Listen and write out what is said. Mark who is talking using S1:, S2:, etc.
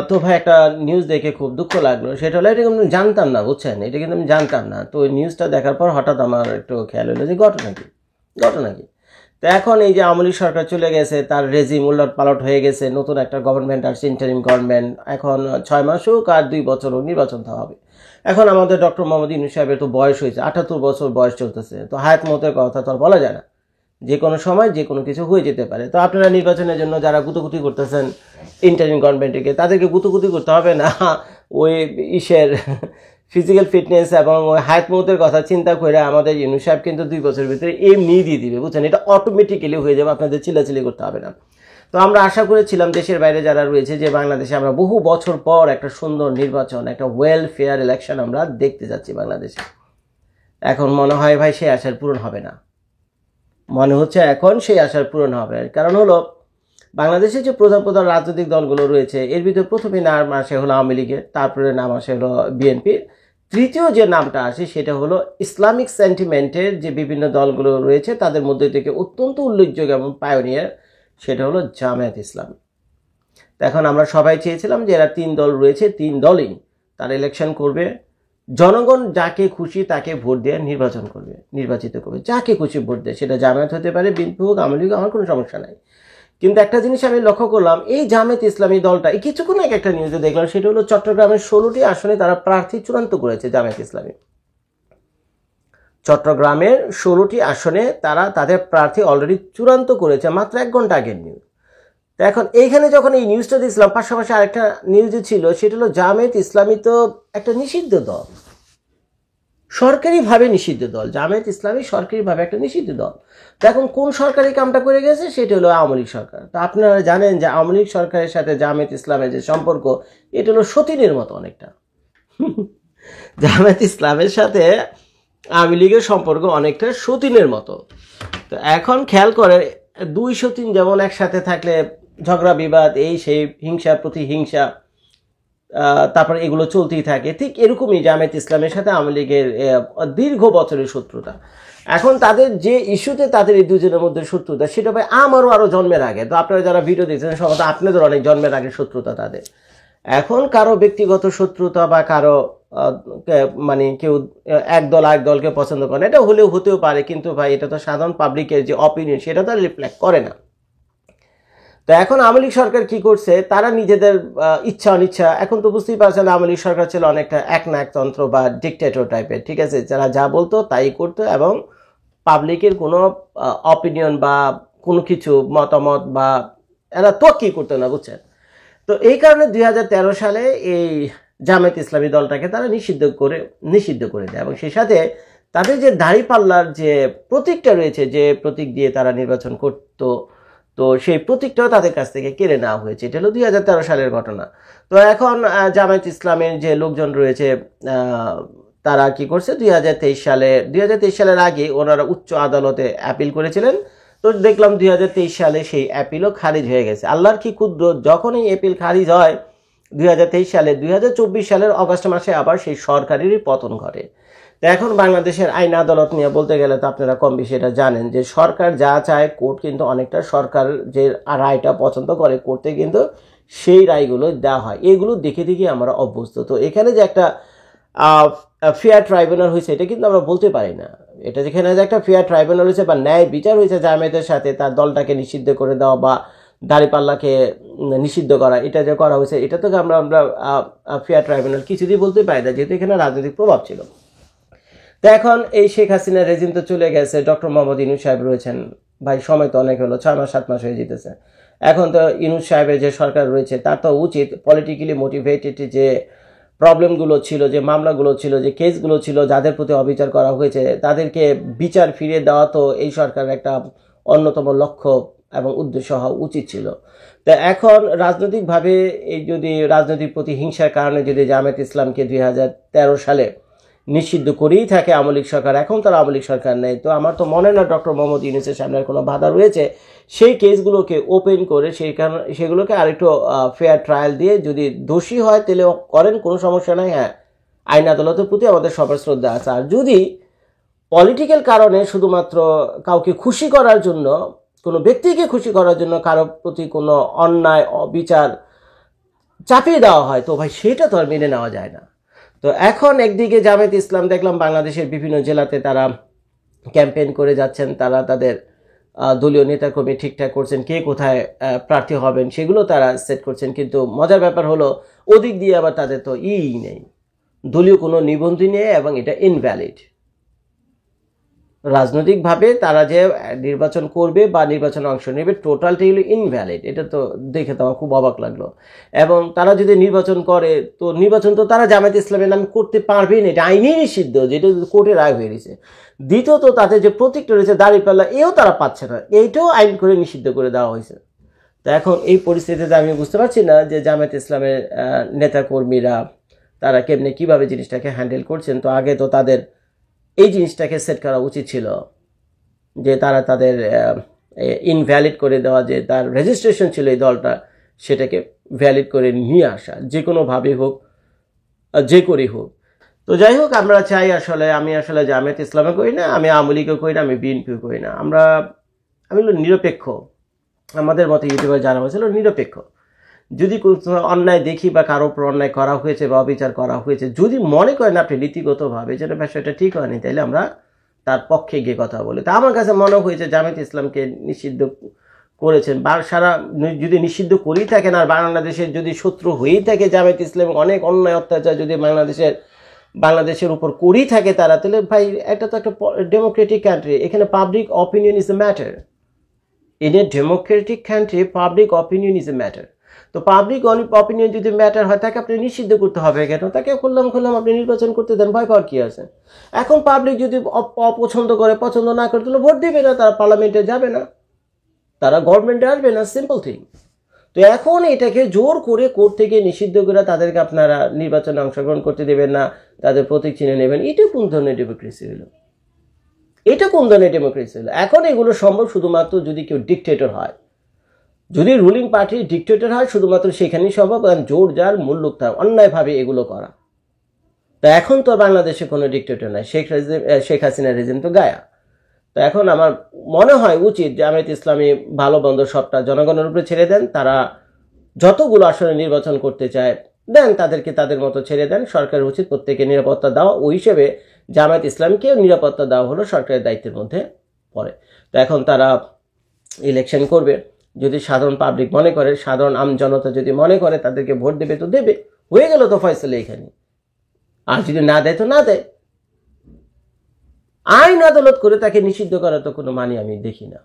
S1: তো ভাই একটা নিউজ দেখে খুব দুঃখ লাগলো। সেটা হলো এটা কিন্তু আমি জানতাম না, বুঝছেন? এটা কিন্তু আমি জানতাম না। তো ওই নিউজটা দেখার পর হঠাৎ আমার একটু খেয়াল হলো যে ঘটনা কি। তো এখন এই যে আওয়ামী লীগ সরকার চলে গেছে, তার রেজিম উলট পালট হয়ে গেছে, নতুন একটা গভর্নমেন্ট আসছে, ইন্টারিম গভর্নমেন্ট। এখন 6 মাস হোক আর 2 বছর হোক, নির্বাচন তো হবে। এখন আমাদের ডক্টর মোহাম্মদ ইউনূস সাহেবের তো বয়স হয়েছে, 78 বছর বয়স চলতেছে। তো হায়াত মতের কথা তো আর বলা যায় না, যে কোনো সময় যে কোনো কিছু হয়ে যেতে পারে। তো আপনারা নির্বাচনের জন্য যারা গুতুগুতি করতেছেন ইন্টারিম গভর্নমেন্টকে, তাদেরকে গুতুগুতি করতে হবে না। ওই ইসের ফিজিক্যাল ফিটনেস এবং ওই হায়াত মতের কথা চিন্তা করে আমাদের ইউনূস সাহেব কিন্তু 2 বছরের ভিতরে এমনি দিয়ে দিবে, বুঝছেন? এটা অটোমেটিক্যালি হয়ে যাবে, আপনাদের চিল্লাচিল্লি করতে হবে না। তো আমরা আশা করেছিলাম দেশের বাইরে যারা রয়েছে যে বাংলাদেশে আমরা বহু বছর পর একটা সুন্দর নির্বাচন, একটা ওয়েল ফেয়ার ইলেকশন আমরা দেখতে যাচ্ছি বাংলাদেশে। এখন মনে হয় ভাই সেই আশার পূরণ হবে না, মনে হচ্ছে এখন সেই আশার পূরণ হবে। কারণ হলো বাংলাদেশে যে প্রধান প্রধান রাজনৈতিক দলগুলো রয়েছে, এর ভিতরে প্রথমে নাম আসে হলো আওয়ামী লীগের, তারপরে নাম আসে হলো বিএনপির, তৃতীয় যে নামটা আসে সেটা হলো ইসলামিক সেন্টিমেন্টের যে বিভিন্ন দলগুলো রয়েছে তাদের মধ্যে থেকে অত্যন্ত উল্লেখযোগ্য এবং পায়োনিয়ার, সেটা হলো জামায়াত ইসলামী। তো এখন আমরা সবাই চেয়েছিলাম যে এরা 3 দল রয়েছে, 3 দলই তারা ইলেকশন করবে, জনগণ যাকে খুশি তাকে ভোট দিয়ে নির্বাচিত করবে, যাকে খুশি ভোট দেয়, সেটা জামায়াত হতে পারে, বিএনপি হোক, আওয়ামী লীগ, আমার কোনো সমস্যা নাই। কিন্তু একটা জিনিস আমি লক্ষ্য করলাম, এই জামায়াত ইসলামী দলটা এই কিছুক্ষণ আগে একটা নিউজে দেখলাম, সেটা হলো চট্টগ্রামের 16টি আসনে তারা প্রার্থী চূড়ান্ত করেছে। জামায়াত ইসলামী চট্টগ্রামের 16টি আসনে তারা তাদের প্রার্থী অলরেডি চূড়ান্ত করেছে, মাত্র 1 ঘন্টা আগের নিউজ। তো এখন এইখানে যখন এই নিউজটা দিয়েছিলাম, পাশাপাশি আরেকটা নিউজে ছিল, সেটা হলো জামায়াত ইসলামী তো একটা নিষিদ্ধ দল, সরকারিভাবে নিষিদ্ধ দল। জামায়াত ইসলামী সরকারিভাবে একটা নিষিদ্ধ দল। তো এখন কোন সরকারি কামটা করে গেছে, সেটা হলো আওয়ামী লীগ সরকার। তো আপনারা জানেন যে আওয়ামী লীগ সরকারের সাথে জামায়াত ইসলামের যে সম্পর্ক, এটা হলো সতীনের মতো অনেকটা। জামায়াত ইসলামের সাথে আওয়ামী লীগের সম্পর্ক অনেকটা সতীনের মতো। তো এখন খেয়াল করে, 2 সতীন যেমন একসাথে থাকলে ঝগড়া বিবাদ, এই সেই হিংসা প্রতিহিংসা, তারপর এগুলো চলতেই থাকে, ঠিক এরকমই জামায়াত ইসলামের সাথে আওয়ামী লীগের দীর্ঘ বছরের শত্রুতা। এখন তাদের যে ইস্যুতে তাদের এই দুজনের মধ্যে শত্রুতা, সেটা ভাই আমারও আরও জন্মের আগে। তো আপনারা যারা ভিডিও দেখছেন সম্ভবত আপনাদের অনেক জন্মের আগে শত্রুতা তাদের। এখন কারো ব্যক্তিগত শত্রুতা বা কারো মানে কেউ এক দল আরেক দলকে পছন্দ করে না, এটা হলেও হতেও পারে, কিন্তু ভাই এটা তো সাধারণ পাবলিকের যে অপিনিয়ন, সেটা তো রিফ্লেক্ট করে না। তো এখন আওয়ামী লীগ সরকার কি করছে, তারা নিজেদের ইচ্ছা অনিচ্ছা, এখন তো বুঝতেই পারছেন আওয়ামী লীগ সরকার ছিল অনেকটা একনায়কতন্ত্র বা ডিকটেটর টাইপের, ঠিক আছে? যারা যা বলতো তাই করতো এবং পাবলিকের কোনো অপিনিয়ন বা কোনো কিছু মতামত বা এরা তো কি করতো না, বুঝছেন? তো এই কারণে 2013 সালে এই জামায়াত ইসলামী দলটাকে তারা নিষিদ্ধ করে দেয় এবং সেই সাথে তাদের যে দাঁড়িপাল্লার যে প্রতীকটা রয়েছে, যে প্রতীক দিয়ে তারা নির্বাচন করতো, তো সেই প্রতীকটাও তাদের কাছ থেকে কেড়ে নেওয়া হয়েছে। এটা হলো 2013 সালের ঘটনা। তো এখন জামায়াত ইসলামের যে লোকজন রয়েছে, তারা কি করছে, 2023 সালের আগে ওনারা উচ্চ আদালতে অ্যাপিল করেছিলেন। তো দেখলাম 2023 সালে সেই অ্যাপিলও খারিজ হয়ে গেছে। আল্লাহর কি কুদরত, যখন এই অ্যাপিল খারিজ হয় 2023 সালে, 2024 সালের অগস্ট মাসে আবার সেই সরকারেরই পতন ঘটে। তো এখন বাংলাদেশের আইন আদালত নিয়ে বলতে গেলে তো আপনারা কম বেশি এটা জানেন যে সরকার যা চায়, কোর্ট কিন্তু অনেকটা সরকার যে রায়টা পছন্দ করে করতে কিন্তু সেই রায়গুলো দেওয়া হয়। এগুলো দেখে দেখে আমরা অভ্যস্ত। তো এখানে যে একটা ফেয়ার ট্রাইব্যুনাল হয়েছে, এটা কিন্তু আমরা বলতে পারি না। এটা যেখানে যে একটা ফেয়ার ট্রাইব্যুনাল হয়েছে বা ন্যায় বিচার হয়েছে জামায়াতের সাথে, তার দলটাকে নিষিদ্ধ করে দেওয়া বা দাঁড়িপাল্লাকে নিষিদ্ধ করা, এটা যে করা হয়েছে, এটা তো আমরা ফেয়ার ট্রাইব্যুনাল কিছুতেই বলতে পারি না, যেহেতু এখানে রাজনৈতিক প্রভাব ছিল। তো এখন এই শেখ হাসিনার রেজিম তো চলে গেছে, ডক্টর মোহাম্মদ ইউনূস সাহেব রয়েছেন। ভাই সময় তো অনেক হলো, 6 মাস 7 মাস হয়ে যেতেছে। এখন তো ইউনূস সাহেবের যে সরকার রয়েছে, তার তো উচিত পলিটিক্যালি মোটিভেটেড যে প্রবলেমগুলো ছিল, যে মামলাগুলো ছিল, যে কেসগুলো ছিল, যাদের প্রতি অবিচার করা হয়েছে, তাদেরকে বিচার ফিরিয়ে দেওয়া তো এই সরকারের একটা অন্যতম লক্ষ্য এবং উদ্দেশ্য হওয়া উচিত ছিল। তো এখন রাজনৈতিকভাবে এই যদি রাজনৈতিক প্রতিহিংসার কারণে যদি জামায়াত ইসলামকে 2013 সালে নিষিদ্ধ করেই থাকে আওয়ামী লীগ সরকার, এখন তার আওয়ামী লীগ সরকার নেই, তো আমার তো মনে না ডক্টর মোহাম্মদ ইউনূসের সামনে কোনো বাধা রয়েছে সেই কেসগুলোকে ওপেন করে সেগুলোকে আরেকটু ফেয়ার ট্রায়াল দিয়ে যদি দোষী হয় তাহলে করেন, কোনো সমস্যা নাই। হ্যাঁ, আইন আদালতের প্রতি আমাদের সবার শ্রদ্ধা আছে। আর যদি পলিটিক্যাল কারণে শুধুমাত্র কাউকে খুশি করার জন্য, কোনো ব্যক্তিকে খুশি করার জন্য কারো প্রতি কোনো অন্যায় অবিচার চাপিয়ে দেওয়া হয়, তো ভাই সেটা তো আর মেনে নেওয়া যায় না। তো এখন একদিকে জামায়াতে ইসলাম দেখলাম বাংলাদেশের বিভিন্ন জেলাতে তারা ক্যাম্পেইন করে যাচ্ছেন, তারা তাদের দলীয় নেতাকর্মী ঠিকঠাক করছেন, কে কোথায় প্রার্থী হবেন সেগুলো তারা সেট করছেন। কিন্তু মজার ব্যাপার হলো ওদিক দিয়ে আবার তাদের তো নেই, দলীয় কোনো নিবন্ধন নেই এবং এটা ইনভ্যালিড। রাজনৈতিকভাবে তারা যে নির্বাচন করবে বা নির্বাচনে অংশ নেবে টোটালটাই হলো ইনভ্যালিড। এটা তো দেখে তো আমার খুব অবাক লাগলো। এবং তারা যদি নির্বাচন করে তো নির্বাচন তো তারা জামায়াতে ইসলামের নামে করতে পারবে না, এটা আইনেই নিষিদ্ধ, যেটা কোর্টে রায় হয়ে গেছে। দ্বিতীয়ত তাদের যে প্রতীকটা রয়েছে দাঁড়িপাল্লা, এও তারা পাচ্ছে না, এইটাও আইন করে নিষিদ্ধ করে দেওয়া হয়েছে। তো এখন এই পরিস্থিতিতে আমি বুঝতে পারছি না যে জামায়াতে ইসলামের নেতাকর্মীরা তারা কেমনে কিভাবে জিনিসটাকে হ্যান্ডেল করছেন। তো আগে তো তাদের এই জিনিসটাকে সেট করা উচিত ছিল যে তারা তাদের ইনভ্যালিড করে দেওয়া, যে তার রেজিস্ট্রেশন ছিল এই দলটা, সেটাকে ভ্যালিড করে নিয়ে আসা, যে কোনোভাবেই হোক, যে করেই হোক। তো যাই হোক, আমরা চাই আসলে, আমি আসলে জামায়াত ইসলামে করি না, আমি আওয়ামী লীগও করি না, আমি বিএনপিও করি না, আমি হলো নিরপেক্ষ। আমাদের মতো ইউটিউবার যারা হয়েছিল নিরপেক্ষ। যদি অন্যায় দেখি বা কারো উপর অন্যায় করা হয়েছে বা অবিচার করা হয়েছে, যদি মনে করেন আপনি নীতিগতভাবে যেটা বিষয়টা ঠিক হয়নি, তাইলে আমরা তার পক্ষে গিয়ে কথা বলি। তা আমার কাছে মনে হয়েছে জামায়াত ইসলামকে নিষিদ্ধ করেছেন বা সারা যদি নিষিদ্ধ করেই থাকেন আর বাংলাদেশের যদি শত্রু হয়েই থাকে জামায়াত ইসলাম, অনেক অন্যায় অত্যাচার যদি বাংলাদেশের উপর করেই থাকে তারা, তাহলে ভাই একটা তো একটা ডেমোক্রেটিক কান্ট্রি, এখানে public opinion is a matter. In a democratic country public opinion is a matter. তো পাবলিক অপিনিয়ন যদি ম্যাটার হয়, তাকে আপনি নিষিদ্ধ করতে হবে কেন? তাকে খুললাম আপনি নির্বাচন করতে দেন, ভয় পাওয়ার কি আছে? এখন পাবলিক যদি অপছন্দ করে, পছন্দ না করে, তাহলে ভোট দেবে না, তারা পার্লামেন্টে যাবে না, তারা গভর্নমেন্টে আসবে না, সিম্পল থিং। তো এখন এটাকে জোর করে কোর্ট থেকে নিষিদ্ধ করে তাদেরকে আপনারা নির্বাচনে অংশগ্রহণ করতে দেবেন না, তাদের প্রতীক চিহ্ন নেবেন, এটা কোন ধরনের ডেমোক্রেসি হলো? এটা কোন ধরনের ডেমোক্রেসি হলো? এখন এগুলো সম্ভব শুধুমাত্র যদি কেউ ডিকটেটর হয়, যদি রুলিং পার্টি ডিকটেটর হয়, শুধুমাত্র সেখানেই সম্ভব। কারণ জোর যার মূল্য তার, অন্যায়ভাবে এগুলো করা। তো এখন তো বাংলাদেশে কোনো ডিকটেটর নাই, শেখ হাসিনার রেজিম তো গায়া। তো এখন আমার মনে হয় উচিত জামায়াত ইসলামী ভালো মন্দ সবটা জনগণের উপরে ছেড়ে দেন, তারা যতগুলো আসলে নির্বাচন করতে চায় দেন, তাদেরকে তাদের মতো ছেড়ে দেন। সরকারের উচিত প্রত্যেকে নিরাপত্তা দেওয়া, ওই হিসেবে জামায়াত ইসলামকেও নিরাপত্তা দেওয়া হলো সরকারের দায়িত্বের মধ্যে পড়ে। তো এখন তারা ইলেকশন করবে, যদি সাধারণ পাবলিক মনে করে, সাধারণ আম জনতা যদি মনে করে তাদেরকে ভোট দেবে তো দেবে, হয়ে গেল তো ফয়সালা এখানে। আর যদি না দেয় তো না দেয়, আইন আদালত করে তাকে নিষিদ্ধ করার তো কোনো মানে আমি দেখি না।